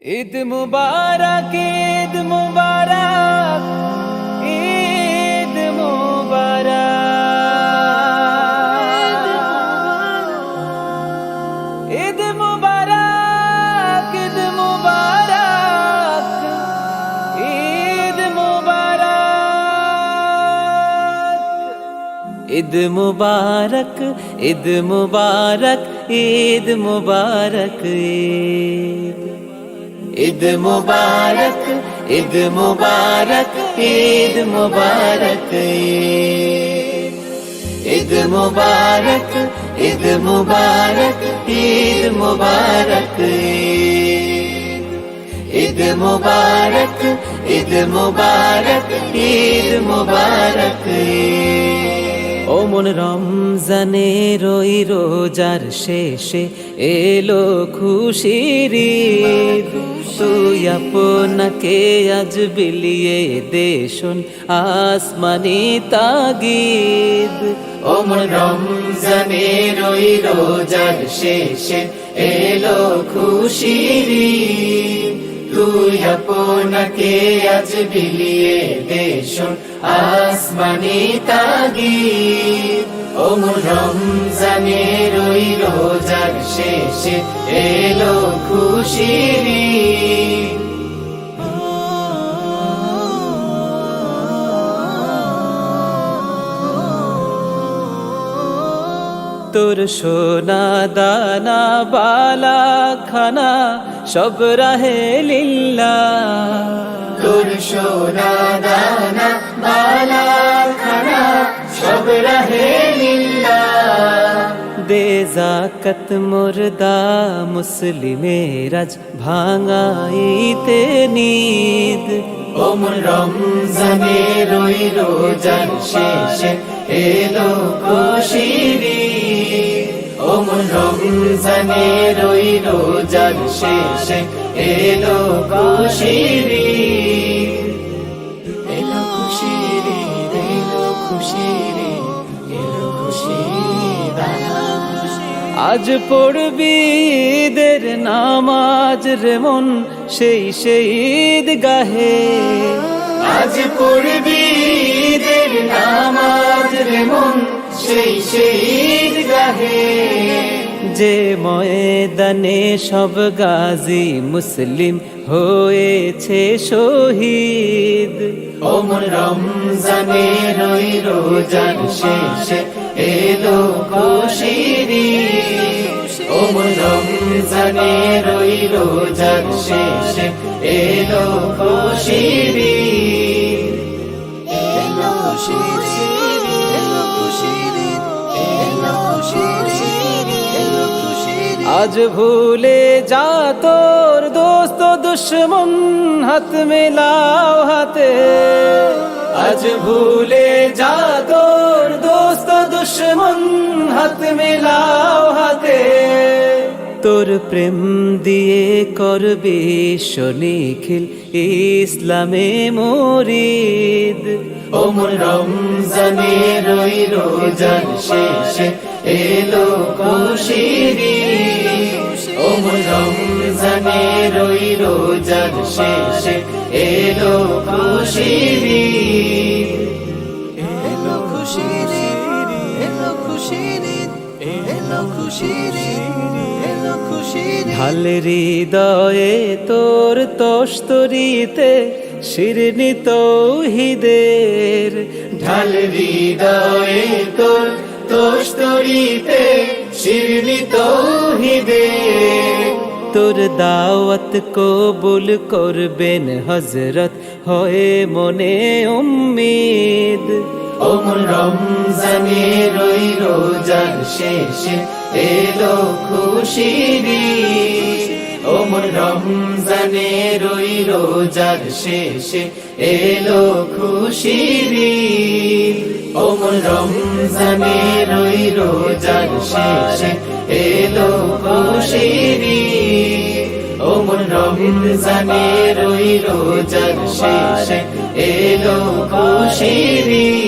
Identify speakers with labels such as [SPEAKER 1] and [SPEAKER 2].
[SPEAKER 1] ঈদ মুবারক, ঈদ মুবারক, ঈদ মুবারক, ঈদ মুবারক, ঈদ মুবারক, ঈদ মুবারক, ঈদ মুবারক, ঈদ মুবারক, ঈদ মুবারক, ঈদ মুবারক, ঈদ মুবারক, ঈদ মুবারক, ঈদ মুবারক, ঈদ মুবারক, ঈদ মুবারক, ঈদ মুবারক, ঈদ মুবারক, ঈদ মুবারক। ও মন রমজানের ওই রোজার শেষে এলো খুশির ঈদ, তুই আপনাকে আজ বিলিয়ে দে শোন আসমানি তাগিদ। ও মন রমজানের ওই রোজার শেষে এলো খুশির ঈদ, তুই আপনাকে আজ বিলিয়ে দে শোন আসমানি তাগিদ। ও মন রমজানের ওই রোজার শেষে এলো খুশির ঈদ। তোর সোনা দানা বালা খানা সব রাহে লিল্লাহ, তোর সোনা দানা বালা খানা সব রাহে লিল্লাহ। দে যাকাত মুর্দা মুসলিমের আজ ভাঙাইতে নিদ। ও মন রমজানের ওই রোজার শেষে এলো খুশির ঈদ, ও মন রমজানের ওই রোজার শেষে এলো খুশির ঈদ, এলো খুশির ঈদ, এলো খুশির ঈদ, এলো খুশির ঈদ। আজ পড়বি ঈদের নামাজ রে মন সেই ঈদ গাহে, আজ পড়বি ঈদের নামাজ রে মন সেই ঈদ গাহে। যে ময়দানে সব গাজী মুসলিম হয়েছে শহীদ, ও মন রমজানের ওই রোজার শেষে এলো খুশির ঈদ, ও মন রমজানের ওই রোজার শেষে এলো খুশির ঈদ, এলো খুশির ঈদ, এলো খুশির ঈদ, এলো খুশির ঈদ, এলো খুশির ঈদ। আজ ভুলে যা তোর দোস্ত দুশ্মন হাত মেলাও হাতে, আজ ভুলে যা তোর দোস্ত দুশ্মন হাত মেলাও হাতে। তোর প্রেম দিয়ে করবি নিখিল ইসলামে মরিদ, ও মন রমজানের ওই রোজার শেষে এলো খুশির ঈদ, ও মন রমজানের ওই রোজার শেষে এলো খুশির ঈদ, এলো খুশির ঈদ, এলো খুশির ঈদ, এলো খুশির ঈদ, এলো খুশির ঈদ। ঢাল হৃদয়ে তোর তস্তরিতে শিরনি তৌহিদের, ঢাল হৃদয়ে তোর তস্তরিতে শিরনি তৌহিদের। তোর দাওয়াত কবুল করবেন হযরত হয়ে মনে উম্মিদ, ও মন রমজানের ওই রোজার শেষে এলো খুশির ঈদ, ও মন রমজানের ওই রোজার শেষে এলো খুশির ঈদ, ও মন রমজানের ওই রোজার শেষে এলো খুশির ঈদ, ও মন রমজানের ওই রোজার শেষে এলো খুশির ঈদ।